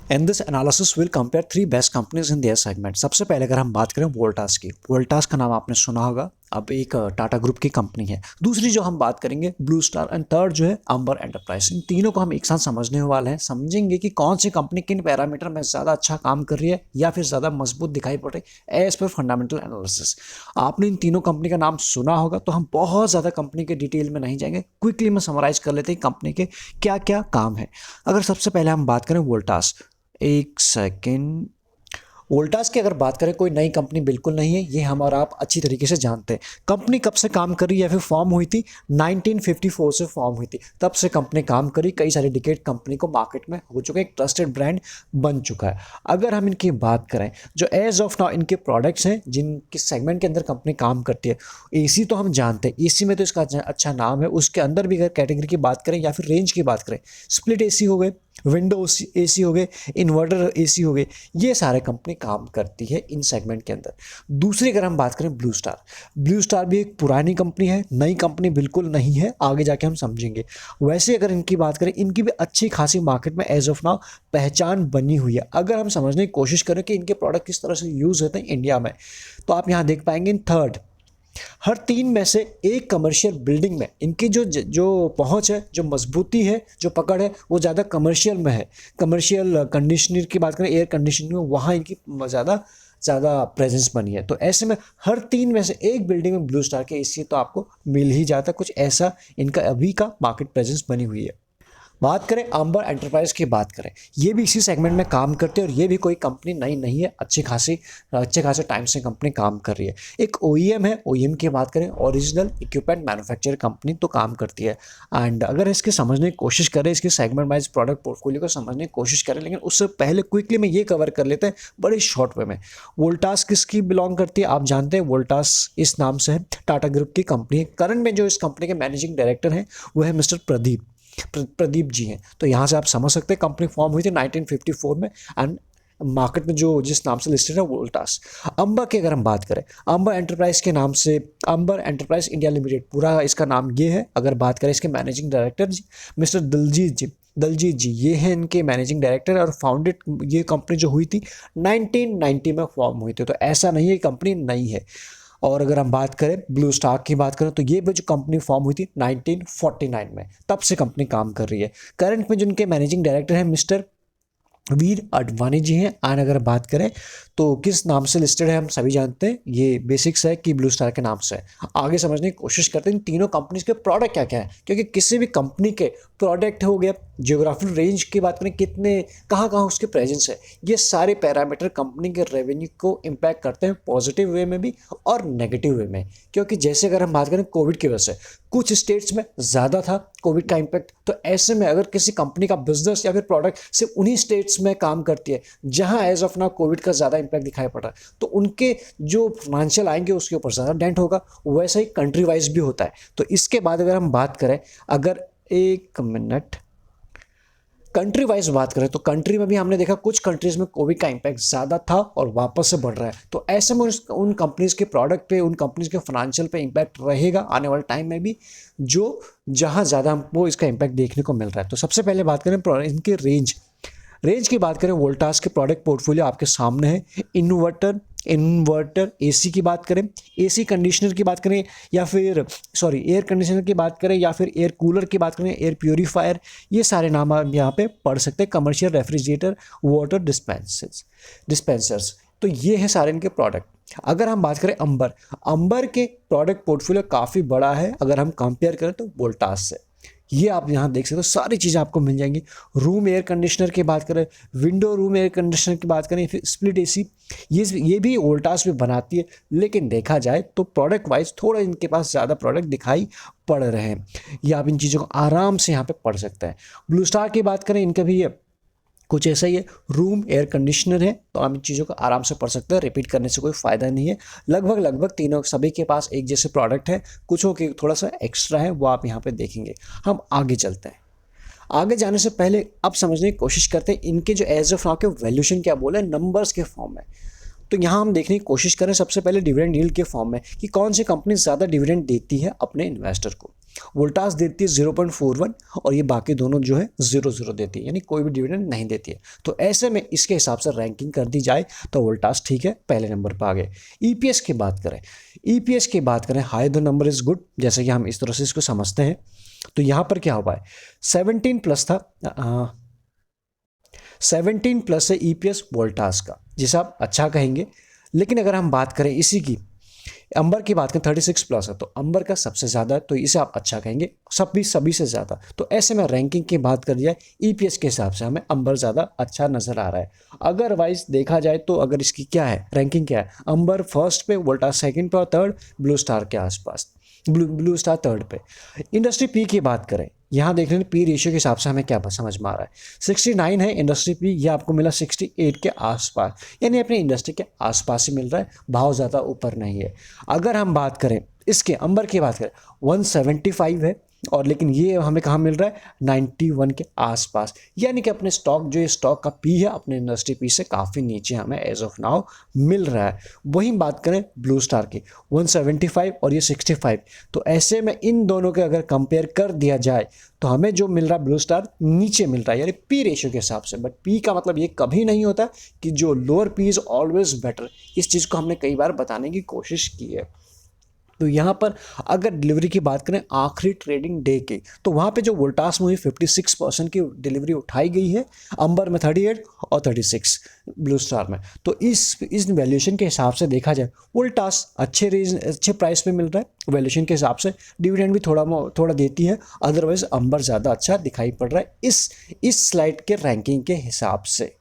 And this analysis will compare three best companies in their segment. सबसे पहले अगर हम बात करें वोल्टास की, वोल्टास का नाम आपने सुना होगा, अब एक टाटा ग्रुप की कंपनी है। दूसरी जो हम बात करेंगे ब्लू स्टार, एंड थर्ड जो है अंबर एंटरप्राइज। इन तीनों को हम एक साथ समझने वाले हैं, समझेंगे कि कौन सी कंपनी किन पैरामीटर में ज़्यादा अच्छा काम कर रही है या फिर ज़्यादा मजबूत दिखाई पड़ रही है एज पर फंडामेंटल एनालिसिस। आपने इन तीनों कंपनी का नाम सुना होगा, तो हम बहुत ज़्यादा कंपनी के डिटेल में नहीं जाएंगे, क्विकली में समराइज कर लेते हैं कंपनी के क्या क्या काम है। अगर सबसे पहले हम बात करें वोल्टास, एक सेकेंड, वोल्टास की अगर बात करें, कोई नई कंपनी बिल्कुल नहीं है, ये हम और आप अच्छी तरीके से जानते हैं। कंपनी कब से काम कर रही है या फिर फॉर्म हुई थी? 1954 से फॉर्म हुई थी, तब से कंपनी काम करी। कई सारे डिकेड कंपनी को मार्केट में हो चुका है, एक ट्रस्टेड ब्रांड बन चुका है। अगर हम इनकी बात करें, जो एज ऑफ नाउ इनके प्रोडक्ट्स हैं जिनके सेगमेंट के अंदर कंपनी काम करती है, एसी तो हम जानते हैं, एसी में तो इसका अच्छा नाम है। उसके अंदर भी अगर कैटेगरी की बात करें या फिर रेंज की बात करें, स्प्लिट एसी हो गए, विंडो एसी हो गए, इन्वर्टर एसी हो गए, ये सारे कंपनी काम करती है इन सेगमेंट के अंदर। दूसरी अगर हम बात करें ब्लू स्टार, ब्लू स्टार भी एक पुरानी कंपनी है, नई कंपनी बिल्कुल नहीं है, आगे जाके हम समझेंगे। वैसे अगर इनकी बात करें, इनकी भी अच्छी खासी मार्केट में एज ऑफ नाउ पहचान बनी हुई है। अगर हम समझने की कोशिश करें कि इनके प्रोडक्ट किस तरह से यूज़ होते हैं इंडिया में, तो आप यहाँ देख पाएंगे इन थर्ड, हर तीन में से एक कमर्शियल बिल्डिंग में इनकी जो पहुंच है, जो मजबूती है, जो पकड़ है, वो ज़्यादा कमर्शियल में है। कमर्शियल कंडीशनर की बात करें, एयर कंडीशनिंग में, वहाँ इनकी ज़्यादा ज़्यादा प्रेजेंस बनी है। तो ऐसे में हर तीन में से एक बिल्डिंग में ब्लू स्टार के एसी तो आपको मिल ही जाता, कुछ ऐसा इनका अभी का मार्केट प्रेजेंस बनी हुई है। बात करें अंबर एंटरप्राइज की बात करें, ये भी इसी सेगमेंट में काम करते हैं और ये भी कोई कंपनी नई नहीं है, अच्छे खासे टाइम से कंपनी काम कर रही है। एक ओईएम है, ओईएम की बात करें, ओरिजिनल इक्विपमेंट मैन्युफैक्चर कंपनी तो काम करती है। एंड अगर इसके समझने की कोशिश करें, इसके सेगमेंट वाइज प्रोडक्ट पोर्टफोलियो को समझने की कोशिश करें, लेकिन उससे पहले क्विकली में ये कवर कर लेते हैं बड़े शॉर्ट वे में। वोल्टास किसकी बिलोंग करती है? आप जानते हैं, वोल्टास इस नाम से है, टाटा ग्रुप की कंपनी है। करंट में जो इस कंपनी के मैनेजिंग डायरेक्टर हैं वो है मिस्टर प्रदीप जी हैं। तो यहाँ से आप समझ सकते हैं कंपनी फॉर्म हुई थी 1954 में, एंड मार्केट में जो जिस नाम से लिस्टेड है वोल्टास। अंबर की अगर हम बात करें, अंबर एंटरप्राइज के नाम से, अंबर एंटरप्राइज इंडिया लिमिटेड पूरा इसका नाम ये है। अगर बात करें इसके मैनेजिंग डायरेक्टर जी मिस्टर दलजीत जी, ये हैं इनके मैनेजिंग डायरेक्टर, और फाउंडेड ये कंपनी जो हुई थी 1990 में फॉर्म हुई थी। तो ऐसा नहीं है कंपनी नई है। और अगर हम बात करें ब्लू स्टार की बात करें, तो ये भी जो कंपनी फॉर्म हुई थी 1949 में, तब से कंपनी काम कर रही है। करंट में जिनके मैनेजिंग डायरेक्टर हैं मिस्टर वीर अडवाणी जी हैं। एंड अगर बात करें तो किस नाम से लिस्टेड है हम सभी जानते हैं, ये बेसिक्स है कि ब्लू स्टार के नाम से है। आगे समझने की कोशिश करते हैं इन तीनों कंपनीज के प्रोडक्ट क्या क्या है, क्योंकि किसी भी कंपनी के प्रोडक्ट हो गया, जियोग्राफिकल रेंज की बात करें, कितने कहाँ कहाँ उसके प्रेजेंस है, ये सारे पैरामीटर कंपनी के रेवेन्यू को इम्पैक्ट करते हैं, पॉजिटिव वे में भी और नेगेटिव वे में। क्योंकि जैसे अगर हम बात करें कोविड की वजह से कुछ स्टेट्स में ज़्यादा था कोविड का इम्पैक्ट, तो ऐसे में अगर किसी कंपनी का बिजनेस या फिर प्रोडक्ट सिर्फ उन्हीं स्टेट्स में काम करती है जहां एज ऑफ नाउ कोविड का ज़्यादा इम्पैक्ट दिखाई पड़ रहा है, तो उनके जो फाइनेंशियल आएंगे उसके ऊपर ज़्यादा डेंट होगा। वैसा ही कंट्री वाइज भी होता है। तो इसके बाद अगर हम बात करें, अगर एक मिनट कंट्री वाइज बात करें, तो कंट्री में भी हमने देखा कुछ कंट्रीज में कोविड का इम्पैक्ट ज़्यादा था और वापस से बढ़ रहा है। तो ऐसे में उन कंपनीज के प्रोडक्ट पे, उन कंपनीज के फाइनेंशियल पे इम्पैक्ट रहेगा आने वाले टाइम में भी, जो जहां ज़्यादा हमको इसका इम्पैक्ट देखने को मिल रहा है। तो सबसे पहले बात करें इनके रेंज की बात करें, वोल्टास के प्रोडक्ट पोर्टफोलियो आपके सामने है। इन्वर्टर एसी की बात करें, एसी कंडीशनर की बात करें, या फिर एयर कंडीशनर की बात करें, या फिर एयर कूलर की बात करें, एयर प्योरीफायर, ये सारे नाम आप यहाँ पे पढ़ सकते हैं। कमर्शियल रेफ्रिजरेटर, वाटर डिस्पेंसर्स, तो ये है सारे इनके प्रोडक्ट। अगर हम बात करें अंबर के प्रोडक्ट पोर्टफोलियो काफ़ी बड़ा है अगर हम कंपेयर करें तो वोल्टास से। ये आप यहाँ देख सकते हो, सारी चीज़ें आपको मिल जाएंगी। रूम एयर कंडीशनर की बात करें, विंडो रूम एयर कंडीशनर की बात करें, फिर स्प्लिट एसी, ये भी वोल्टास में बनाती है। लेकिन देखा जाए तो प्रोडक्ट वाइज थोड़ा इनके पास ज़्यादा प्रोडक्ट दिखाई पड़ रहे हैं। ये आप इन चीज़ों को आराम से यहाँ पे पढ़ सकते हैं। ब्लू स्टार की बात करें, इनका भी कुछ ऐसा ही है, रूम एयर कंडीशनर है। तो हम इन चीज़ों को आराम से पढ़ सकते हैं, रिपीट करने से कोई फ़ायदा नहीं है। लगभग तीनों सभी के पास एक जैसे प्रोडक्ट है, कुछों के थोड़ा सा एक्स्ट्रा है, वो आप यहाँ पे देखेंगे। हम आगे चलते हैं। आगे जाने से पहले अब समझने की कोशिश करते हैं इनके जो एज ऑफ नाउ के वैल्यूएशन क्या बोले, नंबर्स के फॉर्म में। तो यहाँ हम देखने की कोशिश करें सबसे पहले डिविडेंड यील्ड के फॉर्म में कि कौन सी कंपनी ज़्यादा डिविडेंड देती है अपने इन्वेस्टर को। वोल्टास देती है 0.41 और ये बाकी दोनों जो है 0.0 देती है, यानी कोई भी डिविडेंड नहीं देती है। तो ऐसे में इसके हिसाब से रैंकिंग कर दी जाए तो वोल्टास ठीक है, पहले नंबर पर आ गए। ईपीएस की बात करें, ईपीएस की बात करें, high the number is good, जैसे कि हम इस तरह से इसको समझते हैं। तो यहाँ पर क्या हुआ है, 17 प्लस था, 17 प्लस है ईपीएस वोल्टास का, जिसे आप अच्छा कहेंगे। लेकिन अगर हम बात करें इसी की अंबर की बात करें, 36 प्लस है, तो अंबर का सबसे ज़्यादा है, तो इसे आप अच्छा कहेंगे, सभी से ज़्यादा। तो ऐसे में रैंकिंग की बात कर जाए ईपीएस के हिसाब से हमें अंबर ज़्यादा अच्छा नज़र आ रहा है। अगरवाइज देखा जाए तो अगर इसकी क्या है रैंकिंग, क्या है, अंबर फर्स्ट पे, वोल्टास सेकंड पे और थर्ड ब्लू स्टार के आसपास, ब्लू स्टार थर्ड पे। इंडस्ट्री पी की बात करें, यहाँ देख लें पी रेशियो के हिसाब से हमें क्या समझ में आ रहा है, 69 है इंडस्ट्री पी, ये आपको मिला 68 के आसपास, यानी अपनी इंडस्ट्री के आसपास ही मिल रहा है, भाव ज़्यादा ऊपर नहीं है। अगर हम बात करें इसके अंबर की बात करें, 175 है, और लेकिन ये हमें कहाँ मिल रहा है, 91 के आसपास, यानी कि अपने स्टॉक जो ये स्टॉक का पी है अपने इंडस्ट्री पी से काफ़ी नीचे हमें एज ऑफ नाउ मिल रहा है। वहीं बात करें ब्लू स्टार की, 175 और ये 65, तो ऐसे में इन दोनों के अगर कंपेयर कर दिया जाए तो हमें जो मिल रहा है ब्लू स्टार नीचे मिल रहा है, यानी पी रेशियो के हिसाब से। बट पी का मतलब ये कभी नहीं होता कि जो lower P is always better, इस चीज़ को हमने कई बार बताने की कोशिश की है। तो यहाँ पर अगर डिलीवरी की बात करें आखिरी ट्रेडिंग डे की, तो वहाँ पे जो वोल्टास में 56% की डिलीवरी उठाई गई है, अंबर में 38 और 36 ब्लू स्टार में। तो इस वैल्यूएशन के हिसाब से देखा जाए वोल्टास अच्छे प्राइस पे मिल रहा है वैल्यूएशन के हिसाब से, डिविडेंड भी थोड़ा देती है, अदरवाइज अंबर ज़्यादा अच्छा दिखाई पड़ रहा है इस स्लाइड के रैंकिंग के हिसाब से।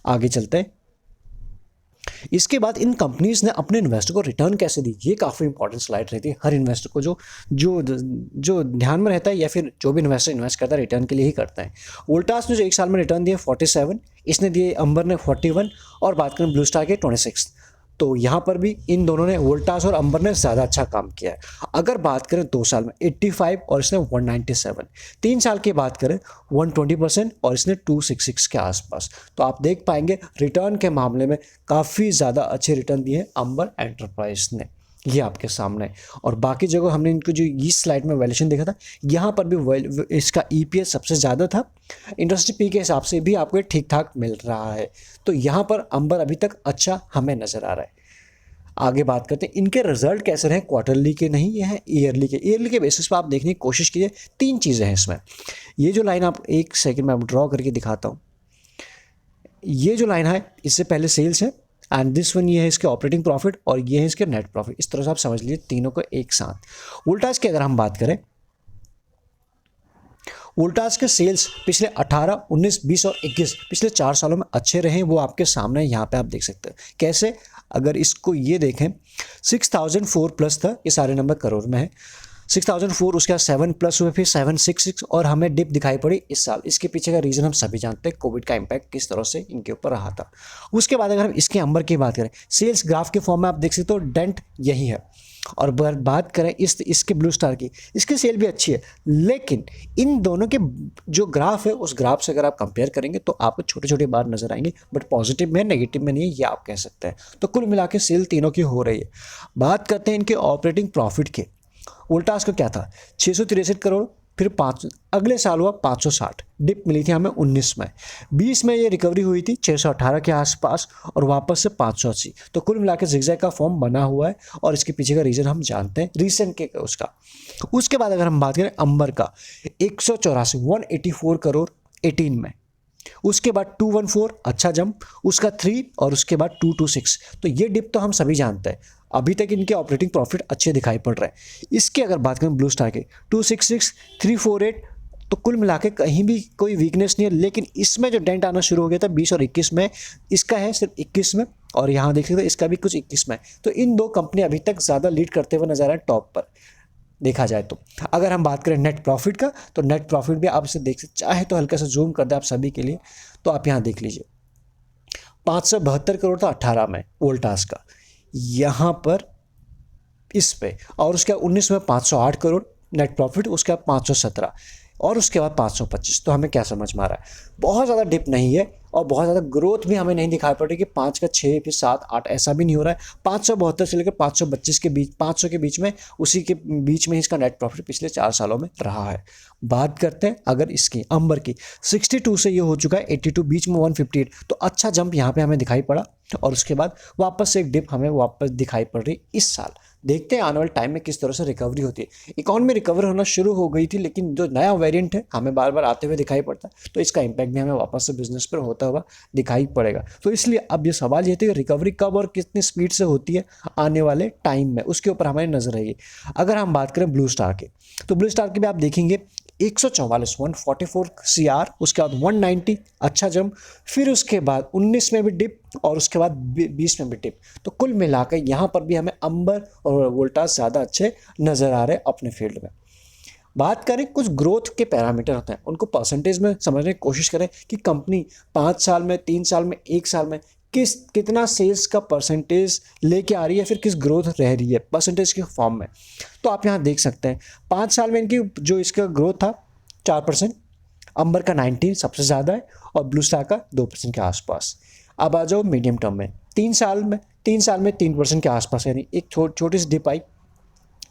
आगे चलते हैं। इसके बाद इन कंपनीज ने अपने इन्वेस्टर को रिटर्न कैसे दी, ये काफ़ी इंपॉर्टेंट स्लाइड रहती है हर इन्वेस्टर को, जो ध्यान में रहता है, या फिर जो भी इन्वेस्टर इन्वेस्ट करता है रिटर्न के लिए ही करता है। वोल्टास ने जो एक साल में रिटर्न दिए 47, इसने दिए अंबर ने 41, और बात करें ब्लू स्टार के 26। तो यहाँ पर भी इन दोनों ने, वोल्टास और अंबर ने ज़्यादा अच्छा काम किया है। अगर बात करें 2 साल में 85 और इसने 197, 3 साल की बात करें 120% और इसने 266 के आसपास। तो आप देख पाएंगे रिटर्न के मामले में काफ़ी ज़्यादा अच्छे रिटर्न दिए अंबर एंटरप्राइज ने, ये आपके सामने। और बाकी जगह हमने इनको जो इस स्लाइड में वैल्यूएशन देखा था, यहाँ पर भी इसका ईपीएस सबसे ज़्यादा था, इंडस्ट्री पी के हिसाब से भी आपको ठीक ठाक मिल रहा है। तो यहाँ पर अंबर अभी तक अच्छा हमें नज़र आ रहा है। आगे बात करते हैं इनके रिजल्ट कैसे रहे, क्वार्टरली के नहीं, ये है ईयरली के बेसिस पर आप देखने की कोशिश कीजिए। 3 चीज़ें हैं इसमें। ये जो लाइन आप एक सेकंड में ड्रॉ करके दिखाता हूँ, ये जो लाइन है इससे पहले सेल्स है, एंड दिस वन ये है इसके ऑपरेटिंग प्रॉफिट, और ये है इसके नेट प्रॉफिट। इस तरह से आप समझ लीजिए तीनों को एक साथ। वोल्टास की अगर हम बात करें, वोल्टास के सेल्स पिछले 18, 19, 20 और 21 पिछले 4 सालों में अच्छे रहे, वो आपके सामने यहाँ पे आप देख सकते हैं। कैसे, अगर इसको ये देखें 6004 प्लस था, ये सारे नंबर करोड़ में है, 6004, उसके बाद 7 प्लस हुए, फिर 766, और हमें डिप दिखाई पड़ी इस साल। इसके पीछे का रीज़न हम सभी जानते हैं, कोविड का इम्पैक्ट किस तरह से इनके ऊपर रहा था। उसके बाद अगर हम इसके अंबर की बात करें, सेल्स ग्राफ के फॉर्म में आप देख सकते हो डेंट यही है। और बात करें इसके ब्लू स्टार की, इसकी सेल भी अच्छी है, लेकिन इन दोनों के जो ग्राफ है उस ग्राफ से अगर आप कंपेयर करेंगे तो आपको छोटे छोटे बार नजर आएंगे, बट पॉजिटिव में नेगेटिव में नहीं है, ये आप कह सकते हैं। तो कुल मिला के सेल तीनों की हो रही है। बात करते हैं इनके ऑपरेटिंग प्रॉफिट के। वोल्टास का क्या था, 663 करोड़, फिर 5 अगले साल हुआ 560, डिप मिली थी हमें 19 में, 20 में ये रिकवरी हुई थी 618 के आसपास, और वापस से 580। तो कुल मिला के जिगजैग का फॉर्म बना हुआ है, और इसके पीछे का रीज़न हम जानते हैं रिसेंट के उसका। उसके बाद अगर हम बात करें अंबर का, 184 करोड़ 18 में, उसके बाद 214 अच्छा जंप, उसका 3, और उसके बाद 226। तो ये डिप तो हम सभी जानते हैं। अभी तक इनके ऑपरेटिंग प्रॉफिट अच्छे दिखाई पड़ रहे हैं। इसके अगर बात करें ब्लू स्टार के, 266, 348, तो कुल मिला के कहीं भी कोई वीकनेस नहीं है। लेकिन इसमें जो डेंट आना शुरू हो गया था 20 और 21 में, इसका है सिर्फ 21 में, और यहाँ देख सकते हैं इसका भी कुछ 21 में। तो इन 2 कंपनी अभी तक ज़्यादा लीड करते हुए नजर आ रहे हैं टॉप पर देखा जाए तो। अगर हम बात करें नेट प्रॉफिट का, तो नेट प्रॉफिट भी आप इसे देख सकते, चाहे तो हल्का सा जूम कर दे आप सभी के लिए, तो आप यहाँ देख लीजिए 572 करोड़ था 18 में वोल्टास का, यहाँ पर इस पे, और उसके बाद 19 में 508 करोड़ नेट प्रॉफिट, उसके बाद 517, और उसके बाद 525। तो हमें क्या समझ में आ रहा है, बहुत ज़्यादा डिप नहीं है, और बहुत ज़्यादा ग्रोथ भी हमें नहीं दिखाई पड़ रही कि 5 का 6 फिर 7 8 ऐसा भी नहीं हो रहा है। 572 से लेकर 525 के बीच, 500 के बीच में, उसी के बीच में इसका नेट प्रॉफिट पिछले 4 सालों में रहा है। बात करते हैं अगर इसकी अंबर की, 62 से ये हो चुका है 82, बीच में 158, तो अच्छा जंप यहाँ पे हमें दिखाई पड़ा और उसके बाद वापस से एक डिप हमें वापस दिखाई पड़ रही इस साल। देखते हैं आने वाले टाइम में किस तरह से रिकवरी होती है। इकॉनमी रिकवर होना शुरू हो गई थी, लेकिन जो नया वेरिएंट है हमें बार बार आते हुए दिखाई पड़ता है, तो इसका इम्पैक्ट भी हमें वापस से बिजनेस पर होता हुआ दिखाई पड़ेगा। तो इसलिए अब ये सवाल ये थे कि रिकवरी कब और कितनी स्पीड से होती है आने वाले टाइम में, उसके ऊपर हमारी नजर रहेगी। अगर हम बात करें ब्लू स्टार की, तो ब्लू स्टार की भी आप देखेंगे 144 144 CR, उसके बाद 190 अच्छा जंप, फिर उसके बाद 19 में भी डिप और उसके बाद 20 में भी डिप। तो कुल मिलाकर यहाँ पर भी हमें अंबर और वोल्टास ज़्यादा अच्छे नज़र आ रहे हैं अपने फील्ड में। बात करें कुछ ग्रोथ के पैरामीटर होते हैं, उनको परसेंटेज में समझने की कोशिश करें कि कंपनी 5 साल में, 3 साल में, 1 साल में कितना सेल्स का परसेंटेज लेके आ रही है, फिर किस ग्रोथ रह रही है परसेंटेज के फॉर्म में। तो आप यहाँ देख सकते हैं 5 साल में इनकी जो इसका ग्रोथ था 4%, अंबर का 19 सबसे ज़्यादा है और ब्लू स्टार का 2% के आसपास। अब आ जाओ मीडियम टर्म में, 3 साल में 3% के आसपास, यानी एक छोटी सी डिप आई,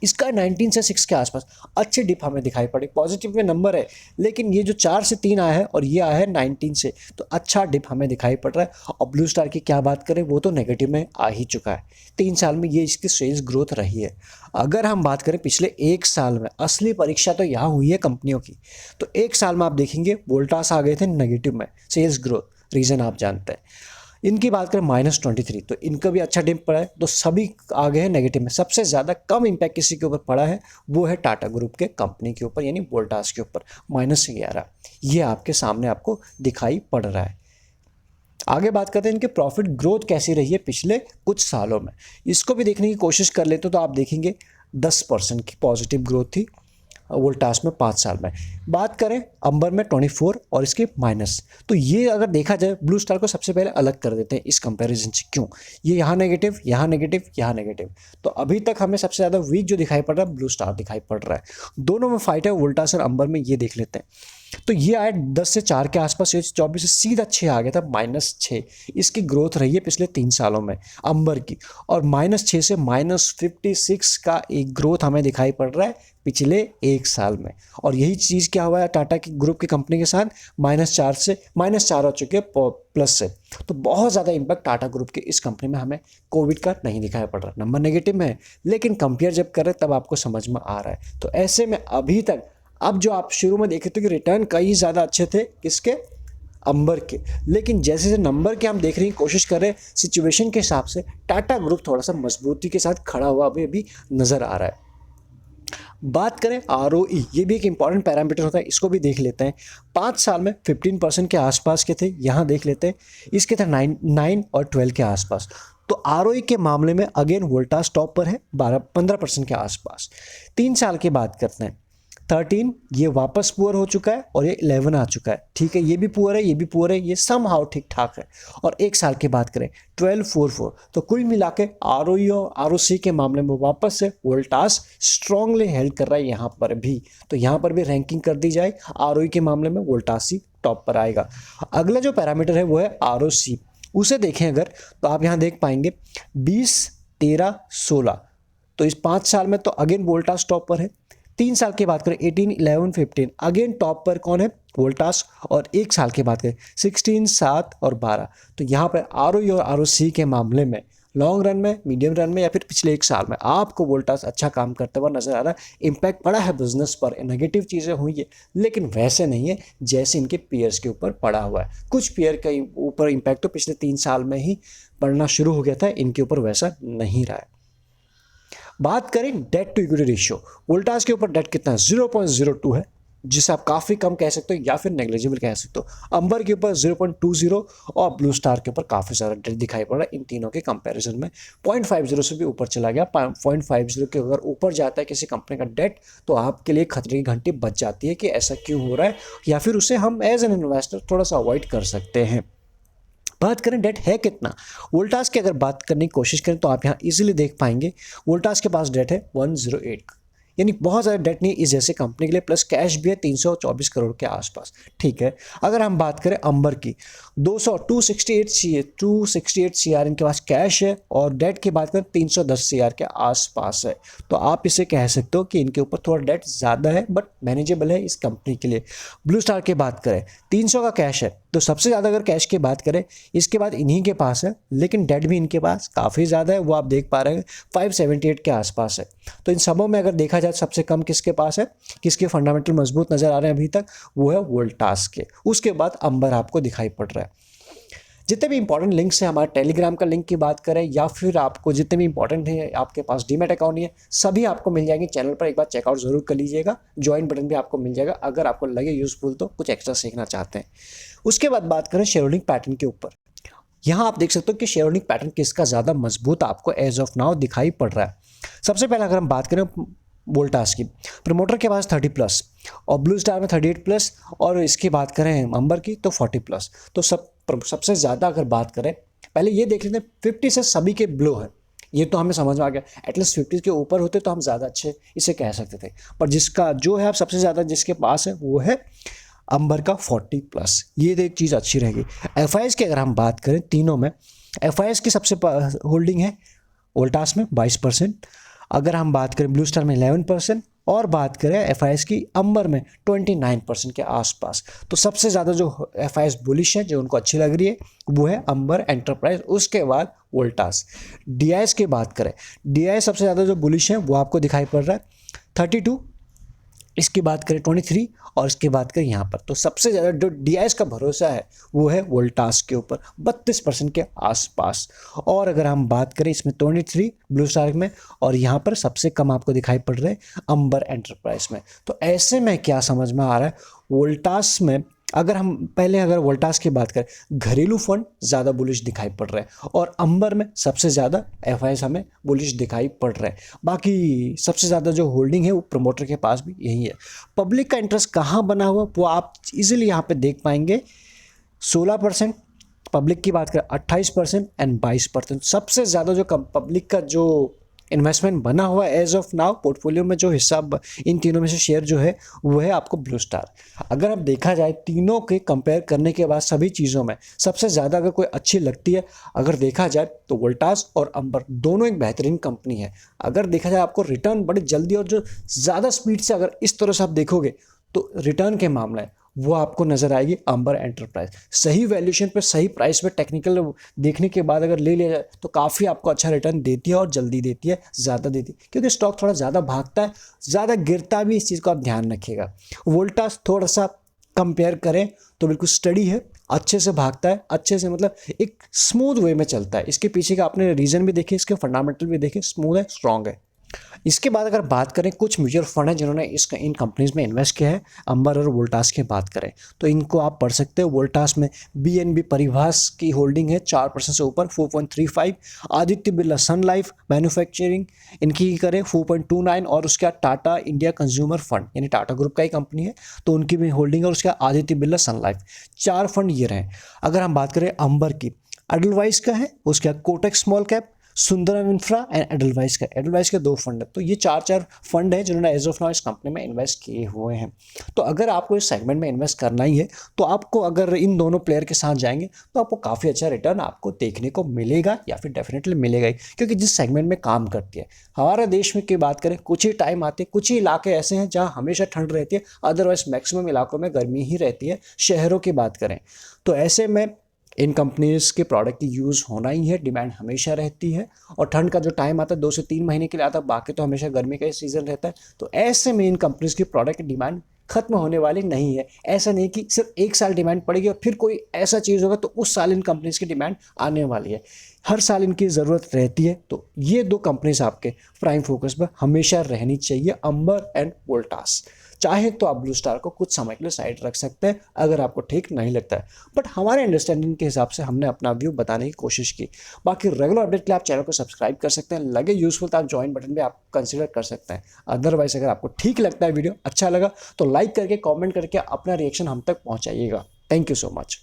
इसका 19 से 6 के आसपास अच्छी डिप हमें दिखाई पड़ी। पॉजिटिव में नंबर है, लेकिन ये जो 4 से 3 आया है और ये आया है 19 से, तो अच्छा डिप हमें दिखाई पड़ रहा है। और ब्लू स्टार की क्या बात करें, वो तो नेगेटिव में आ ही चुका है। 3 साल में ये इसकी सेल्स ग्रोथ रही है। अगर हम बात करें पिछले 1 साल में, असली परीक्षा तो यहाँ हुई है कंपनियों की, तो 1 साल में आप देखेंगे वोल्टास आ गए थे नेगेटिव में सेल्स ग्रोथ, रीज़न आप जानते हैं। इनकी बात करें -23, तो इनका भी अच्छा डिप पड़ा है, तो सभी आ गए हैं नेगेटिव में। सबसे ज़्यादा कम इम्पैक्ट किसी के ऊपर पड़ा है, वो है टाटा ग्रुप के कंपनी के ऊपर, यानी वोल्टास के ऊपर -11। ये आपके सामने आपको दिखाई पड़ रहा है। आगे बात करते हैं इनके प्रॉफिट ग्रोथ कैसी रही है पिछले कुछ सालों में, इसको भी देखने की कोशिश कर लेते तो आप देखेंगे 10% की पॉजिटिव ग्रोथ थी वोल्टास में 5 साल में। बात करें अंबर में 24 और इसके माइनस, तो ये अगर देखा जाए ब्लू स्टार को सबसे पहले अलग कर देते हैं इस कंपैरिजन से। क्यों? ये यहाँ नेगेटिव, यहाँ नेगेटिव, यहाँ नेगेटिव, तो अभी तक हमें सबसे ज़्यादा वीक जो दिखाई पड़ रहा है ब्लू स्टार दिखाई पड़ रहा है। दोनों में फाइट है वोल्टास और अंबर में, ये देख लेते हैं। तो ये आया 10 से 4 के आसपास, 24 से सीधा 6 आ गया था, -6 इसकी ग्रोथ रही है पिछले 3 सालों में अंबर की, और -6 से -56 का एक ग्रोथ हमें दिखाई पड़ रहा है पिछले 1 साल में। और यही चीज़ क्या हुआ है टाटा की ग्रुप की कंपनी के साथ, -4 से -4 हो चुके प्लस से। तो बहुत ज़्यादा इम्पैक्ट टाटा ग्रुप की इस कंपनी में हमें कोविड का नहीं दिखाई पड़ रहा। नंबर नेगेटिव में है, लेकिन कंपेयर जब कर रहे तब आपको समझ में आ रहा है। तो ऐसे में अभी तक, अब जो आप शुरू में देखे थे कि रिटर्न कई ज़्यादा अच्छे थे किसके, अंबर के, लेकिन जैसे जैसे नंबर के हम देखने की कोशिश कर रहे हैं सिचुएशन के हिसाब से, टाटा ग्रुप थोड़ा सा मजबूती के साथ खड़ा हुआ अभी नज़र आ रहा है। बात करें ROE, ये भी एक इंपॉर्टेंट पैरामीटर होता है, इसको भी देख लेते हैं। 5 साल में 15% के आसपास के थे, यहाँ देख लेते हैं, इसके थे 9 और 12 के आसपास। तो ROE के मामले में अगेन वोल्टास टॉप पर है 15% के आसपास। 3 साल की बात करते हैं, 13 ये वापस पुअर हो चुका है और ये 11 आ चुका है। ठीक है, ये भी पुअर है, ये भी पुअर है, ये समहाउ ठीक ठाक है। और 1 साल की बात करें 12.44, तो कुल मिला के ROE और ROC के मामले में वापस से वोल्टास स्ट्रांगली हेल्ड कर रहा है यहाँ पर भी। तो यहाँ पर भी रैंकिंग कर दी जाए, ROE के मामले में वोल्टास ही टॉप पर आएगा। अगला जो पैरामीटर है वो है ROC, उसे देखें अगर, तो आप यहाँ देख पाएंगे 20, 13, 16, तो इस 5 साल में तो अगेन वोल्टास टॉप पर है। 3 साल की बात करें 18, 11, 15, अगेन टॉप पर कौन है, वोल्टास। और 1 साल की बात करें 16, 7 और 12, तो यहाँ पर ROE और ROC के मामले में लॉन्ग रन में, मीडियम रन में या फिर पिछले 1 साल में आपको वोल्टास अच्छा काम करता हुआ नजर आ रहा है। इम्पैक्ट पड़ा है बिजनेस पर, नेगेटिव चीज़ें हुई है, लेकिन वैसे नहीं है जैसे इनके पीयर्स के ऊपर पड़ा हुआ है। कुछ पीयर के ऊपर इम्पैक्ट तो पिछले 3 साल में ही पड़ना शुरू हो गया था, इनके ऊपर वैसा नहीं रहा है। बात करें debt to equity ratio, Voltas के ऊपर डेट कितना है, 0.02 है, जिसे आप काफ़ी कम कह सकते हो या फिर नेग्लिजिबल कह सकते हो। अंबर के ऊपर 0.20 और ब्लू स्टार के ऊपर काफ़ी सारा डेट दिखाई पड़ रहा है इन तीनों के कंपैरिजन में। 0.50 से भी ऊपर चला गया, 0.50 के अगर ऊपर जाता है किसी कंपनी का डेट, तो आपके लिए खतरे की घंटी बज जाती है कि ऐसा क्यों हो रहा है, या फिर उसे हम एज एन इन्वेस्टर थोड़ा सा अवॉइड कर सकते हैं। बात करें डेट है कितना, वोल्टास की अगर बात करने की कोशिश करें तो आप यहाँ इजीली देख पाएंगे वोल्टास के पास डेट है 108, यानी बहुत ज़्यादा डेट नहीं इस जैसे कंपनी के लिए, प्लस कैश भी है 324 करोड़ के आसपास। ठीक है, अगर हम बात करें अंबर की 268 CR इनके पास कैश है, और डेट की बात करें 310 CR के आसपास है। तो आप इसे कह सकते हो कि इनके ऊपर थोड़ा डेट ज़्यादा है बट मैनेजेबल है इस कंपनी के लिए। ब्लू स्टार की बात करें 300 का कैश है, तो सबसे ज़्यादा अगर कैश की बात करें इसके बाद इन्हीं के पास है, लेकिन डेट भी इनके पास काफ़ी ज़्यादा है, वो आप देख पा रहे हैं 578 के आसपास है। तो इन सबों में अगर देखा जाए सबसे कम किसके पास है, किसके फंडामेंटल मजबूत नज़र आ रहे हैं अभी तक, वो है वोल्टास के। उसके बाद अंबर आपको दिखाई पड़ रहा है। जितने भी इंपॉर्टेंट लिंक्स हैं, हमारे टेलीग्राम का लिंक की बात करें या फिर आपको जितने भी इंपॉर्टेंट है आपके पास डीमैट अकाउंट नहीं है, सभी आपको मिल जाएंगे चैनल पर। एक बार चेकआउट जरूर कर लीजिएगा, ज्वाइन बटन भी आपको मिल जाएगा अगर आपको लगे यूजफुल तो कुछ एक्स्ट्रा सीखना चाहते हैं। उसके बाद बात करें शेयर होल्डिंग पैटर्न के ऊपर। यहाँ आप देख सकते हो कि शेयर होल्डिंग पैटर्न किसका ज़्यादा मजबूत आपको एज ऑफ नाउ दिखाई पड़ रहा है। सबसे पहले अगर हम बात करें वोल्टास की, प्रमोटर के पास 30+ और ब्लू स्टार में 38+, और इसकी बात करें अंबर की तो 40+। तो सबसे ज़्यादा अगर बात करें, पहले ये देख लेते हैं 50 से सभी के ब्लो है, ये तो हमें समझ में आ गया। एटलीस्ट 50 के ऊपर होते तो हम ज़्यादा अच्छे इसे कह सकते थे, पर जिसका जो है आप सबसे ज़्यादा जिसके पास है वो है अंबर का 40+। ये एक चीज़ अच्छी रहेगी। FIS की अगर हम बात करें तीनों में, FIS की सबसे होल्डिंग है वोल्टास में 22%, अगर हम बात करें ब्लू स्टार में 11%, और बात करें FIS की अंबर में 29% के आसपास। तो सबसे ज़्यादा जो FIS बुलिश है, जो उनको अच्छी लग रही है, वो है अंबर एंटरप्राइज, उसके बाद वोल्टास। DIS की बात करें, DIS सबसे ज़्यादा जो बुलिश है वो आपको दिखाई पड़ रहा है 32, इसकी बात करें 23, और इसकी बात करें यहाँ पर तो सबसे ज़्यादा जो DIS का भरोसा है वो है वोल्टास के ऊपर 32% के आसपास। और अगर हम बात करें इसमें 23 ब्लू स्टार में, और यहाँ पर सबसे कम आपको दिखाई पड़ रहे हैं अंबर एंटरप्राइज में। तो ऐसे में क्या समझ में आ रहा है, वोल्टास में अगर हम पहले अगर वोल्टास की बात करें, घरेलू फंड ज़्यादा बुलिश दिखाई पड़ रहे हैं, और अंबर में सबसे ज़्यादा FIS हमें बुलिश दिखाई पड़ रहा है। बाकी सबसे ज़्यादा जो होल्डिंग है वो प्रमोटर के पास भी यही है। पब्लिक का इंटरेस्ट कहाँ बना हुआ वो आप इजीली यहाँ पे देख पाएंगे, 16% पब्लिक की बात करें, 28% एंड 22%। सबसे ज़्यादा जो पब्लिक का जो इन्वेस्टमेंट बना हुआ है एज ऑफ नाउ पोर्टफोलियो में, जो हिस्सा इन तीनों में से शेयर जो है वो है आपको ब्लू स्टार। अगर अब देखा जाए तीनों के कंपेयर करने के बाद सभी चीज़ों में सबसे ज़्यादा अगर कोई अच्छी लगती है, अगर देखा जाए तो वोल्टास और अंबर दोनों एक बेहतरीन कंपनी है। अगर देखा जाए आपको रिटर्न बड़ी जल्दी और जो ज़्यादा स्पीड से अगर इस तरह से आप देखोगे तो रिटर्न के मामला है वो आपको नज़र आएगी अंबर एंटरप्राइज। सही वैल्यूएशन पे सही प्राइस पे टेक्निकल देखने के बाद अगर ले लिया जाए तो काफ़ी आपको अच्छा रिटर्न देती है, और जल्दी देती है, ज़्यादा देती है, क्योंकि स्टॉक थोड़ा ज़्यादा भागता है, ज़्यादा गिरता भी, इस चीज़ को आप ध्यान रखिएगा। वोल्टास थोड़ा सा कंपेयर करें तो बिल्कुल स्टडी है, अच्छे से भागता है, अच्छे से मतलब एक स्मूथ वे में चलता है। इसके पीछे का आपने रीज़न भी देखे, इसके फंडामेंटल भी देखे, स्मूथ है, स्ट्रॉन्ग है। इसके बाद अगर बात करें कुछ म्यूचुअल फंड है जिन्होंने इन कंपनीज में इन्वेस्ट किया है, अंबर और वोल्टास की बात करें तो इनको आप पढ़ सकते हो। वोल्टास में BNB परिभाष की होल्डिंग है 4% से ऊपर 4.35, आदित्य बिरला सन लाइफ मैन्युफैक्चरिंग इनकी करें 4.29, और उसके बाद टाटा इंडिया कंज्यूमर फंड यानी टाटा ग्रुप का ही कंपनी है तो उनकी भी होल्डिंग है, और उसके बाद आदित्य बिरला सन लाइफ, 4 फंड ये रहे। अगर हम बात करें अंबर की, एडलवाइस का है, उसके बाद Kotak small cap, Sundaram infra and Edelweiss के 2 फंड है। तो ये 4 फंड है जिन्होंने एज ऑफ नाउ इस कंपनी में इन्वेस्ट किए हुए हैं। तो अगर आपको इस सेगमेंट में इन्वेस्ट करना ही है तो आपको अगर इन दोनों प्लेयर के साथ जाएंगे तो आपको काफ़ी अच्छा रिटर्न आपको देखने को मिलेगा, या फिर डेफिनेटली मिलेगा ही, क्योंकि जिस सेगमेंट में काम करती है। हमारे देश में की बात करें, कुछ ही टाइम आते, कुछ ही इलाके ऐसे हैं जहाँ हमेशा ठंड रहती है, अदरवाइज मैक्सिमम इलाकों में गर्मी ही रहती है। शहरों की बात करें तो ऐसे में इन कंपनीज के प्रोडक्ट की यूज़ होना ही है, डिमांड हमेशा रहती है, और ठंड का जो टाइम आता है 2 से 3 महीने के लिए आता है, बाकी तो हमेशा गर्मी का ही सीज़न रहता है। तो ऐसे में इन कंपनीज की प्रोडक्ट की डिमांड खत्म होने वाली नहीं है। ऐसा नहीं कि सिर्फ 1 साल डिमांड पड़ेगी और फिर कोई ऐसा चीज़ होगा तो उस साल इन कंपनीज की डिमांड आने वाली है। हर साल इनकी ज़रूरत रहती है। तो ये 2 कंपनीज आपके प्राइम फोकस पर हमेशा रहनी चाहिए, अंबर एंड वोल्टास। चाहे तो आप ब्लू स्टार को कुछ समय के लिए साइड रख सकते हैं अगर आपको ठीक नहीं लगता है, बट हमारे अंडरस्टैंडिंग के हिसाब से हमने अपना व्यू बताने की कोशिश की। बाकी रेगुलर अपडेट के लिए आप चैनल को सब्सक्राइब कर सकते हैं, लगे यूजफुल तो आप ज्वाइन बटन भी आप कंसिडर कर सकते हैं। अदरवाइज अगर आपको ठीक लगता है, वीडियो अच्छा लगा तो लाइक करके, कॉमेंट करके अपना रिएक्शन हम तक पहुँचाइएगा। Thank you so much.